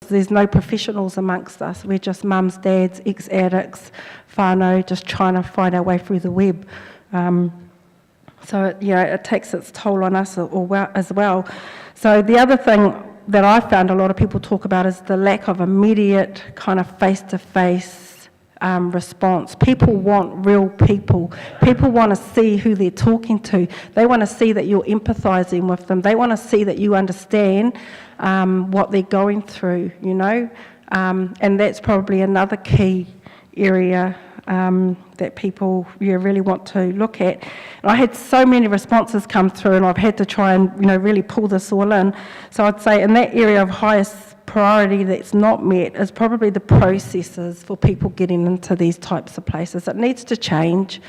there's no professionals amongst us. We're just mums, dads, ex-addicts, whānau, just trying to find our way through the web. So, it takes its toll on us as well. So the other thing that I found a lot of people talk about is the lack of immediate kind of face-to-face response. People want real people. People want to see who they're talking to. They want to see that you're empathizing with them. They want to see that you understand what they're going through, and that's probably another key area that people really want to look at. And I had so many responses come through, and I've had to try and really pull this all in. So I'd say in that area of highest priority that's not met is probably the processes for people getting into these types of places. It needs to change.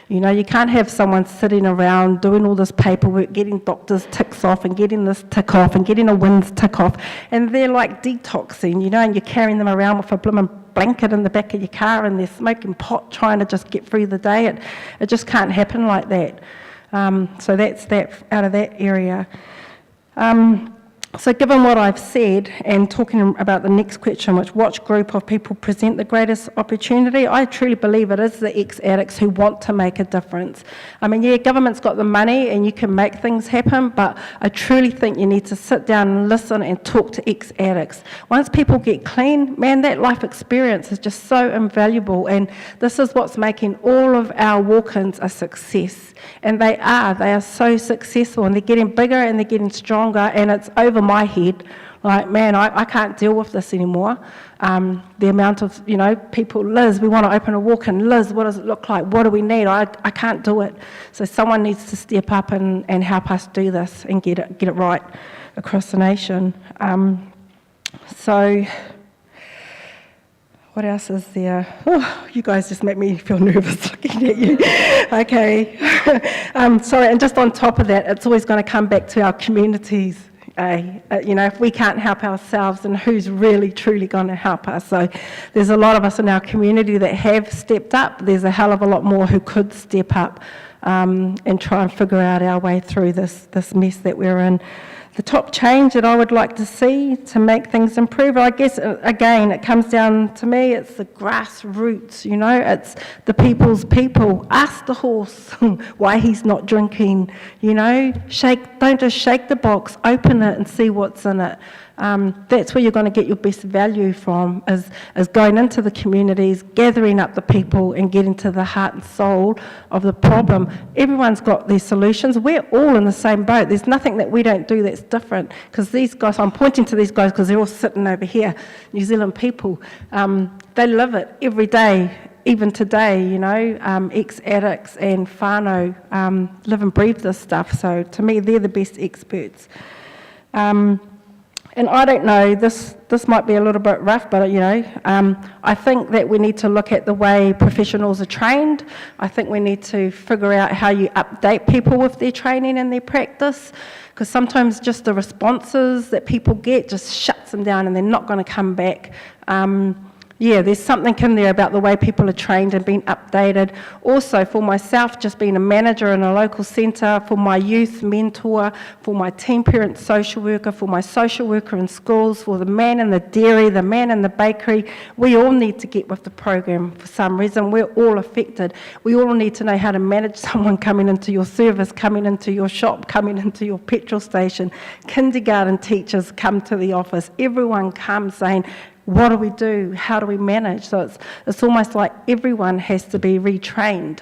You can't have someone sitting around doing all this paperwork, getting doctors' ticks off and getting this tick off and getting a WINS tick off, and they're like detoxing, and you're carrying them around with a blooming blanket in the back of your car and they're smoking pot trying to just get through the day. It just can't happen like that. So that's that out of that area. So given what I've said, and talking about the next question, which group of people present the greatest opportunity, I truly believe it is the ex-addicts who want to make a difference. I mean, government's got the money and you can make things happen, but I truly think you need to sit down and listen and talk to ex-addicts. Once people get clean, man, that life experience is just so invaluable, and this is what's making all of our walk-ins a success. And they are so successful, and they're getting bigger and they're getting stronger, and it's over my head. Like, man, I can't deal with this anymore. The amount of, people, Liz, we want to open a walk-in. Liz, what does it look like? What do we need? I can't do it. So someone needs to step up and help us do this and get it right across the nation. So what else is there? Oh, you guys just make me feel nervous looking at you. Okay. Sorry, and just on top of that, it's always going to come back to our communities. If we can't help ourselves, then who's really, truly going to help us? So there's a lot of us in our community that have stepped up. There's a hell of a lot more who could step up and try and figure out our way through this mess that we're in. The top change that I would like to see to make things improve, I guess, again, it comes down to me, it's the grassroots, it's the people's people. Ask the horse why he's not drinking, don't just shake the box, open it and see what's in it. That's where you're going to get your best value from, is going into the communities, gathering up the people and getting to the heart and soul of the problem. Everyone's got their solutions. We're all in the same boat. There's nothing that we don't do that's different, because these guys, I'm pointing to these guys because they're all sitting over here, New Zealand people, they live it every day. Even today, ex-addicts and whānau live and breathe this stuff. So to me, they're the best experts. And I don't know, this might be a little bit rough, but I think that we need to look at the way professionals are trained. I think we need to figure out how you update people with their training and their practice, because sometimes just the responses that people get just shuts them down and they're not going to come back. There's something in there about the way people are trained and being updated. Also, for myself, just being a manager in a local centre, for my youth mentor, for my teen parent social worker, for my social worker in schools, for the man in the dairy, the man in the bakery, we all need to get with the program for some reason. We're all affected. We all need to know how to manage someone coming into your service, coming into your shop, coming into your petrol station. Kindergarten teachers come to the office. Everyone comes saying, what do we do? How do we manage? So it's almost like everyone has to be retrained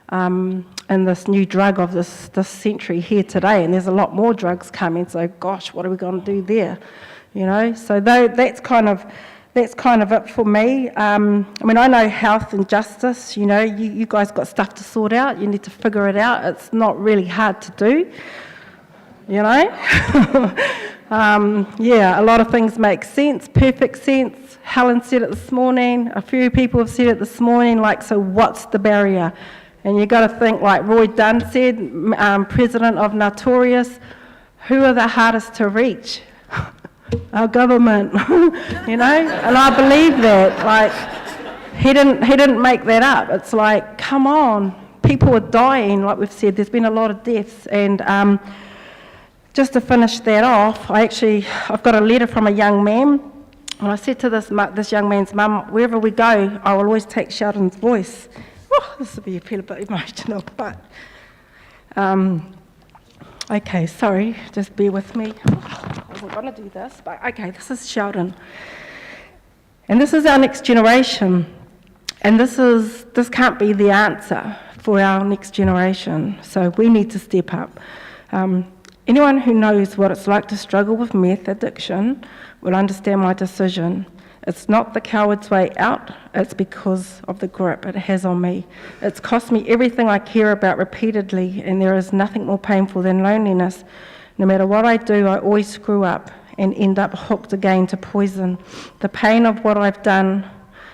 in this new drug of this century here today. And there's a lot more drugs coming. So gosh, what are we going to do there? So that's kind of it for me. I know health and justice. You guys got stuff to sort out. You need to figure it out. It's not really hard to do. A lot of things make sense, perfect sense. Helen said it this morning, a few people have said it this morning, so what's the barrier? And you've got to think, like Roy Dunn said, president of Notorious, who are the hardest to reach? Our government, and I believe that. He didn't make that up. It's like, come on, people are dying, like we've said, there's been a lot of deaths, and just to finish that off, I've got a letter from a young man And I said to this young man's mum, wherever we go, I will always take Sheldon's voice. Oh, this will feel a bit emotional, but okay, sorry, just bear with me. I wasn't going to do this, but okay, this is Sheldon. And this is our next generation. And this can't be the answer for our next generation. So we need to step up. Anyone who knows what it's like to struggle with meth addiction will understand my decision. It's not the coward's way out, it's because of the grip it has on me. It's cost me everything I care about repeatedly, and there is nothing more painful than loneliness. No matter what I do, I always screw up and end up hooked again to poison. The pain of what I've done,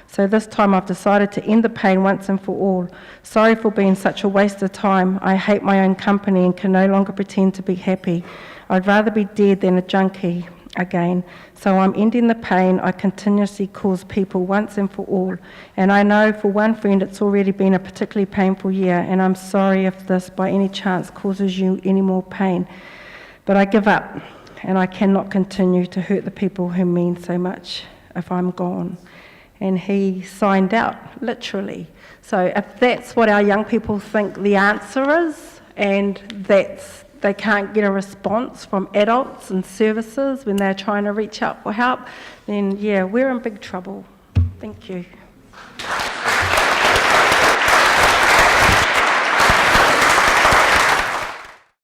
so this time I've decided to end the pain once and for all. Sorry for being such a waste of time. I hate my own company and can no longer pretend to be happy. I'd rather be dead than a junkie again. So I'm ending the pain I continuously cause people once and for all. And I know for one friend it's already been a particularly painful year, and I'm sorry if this by any chance causes you any more pain. But I give up, and I cannot continue to hurt the people who mean so much if I'm gone. And he signed out, literally. So if that's what our young people think the answer is, and they can't get a response from adults and services when they're trying to reach out for help, then yeah, we're in big trouble. Thank you.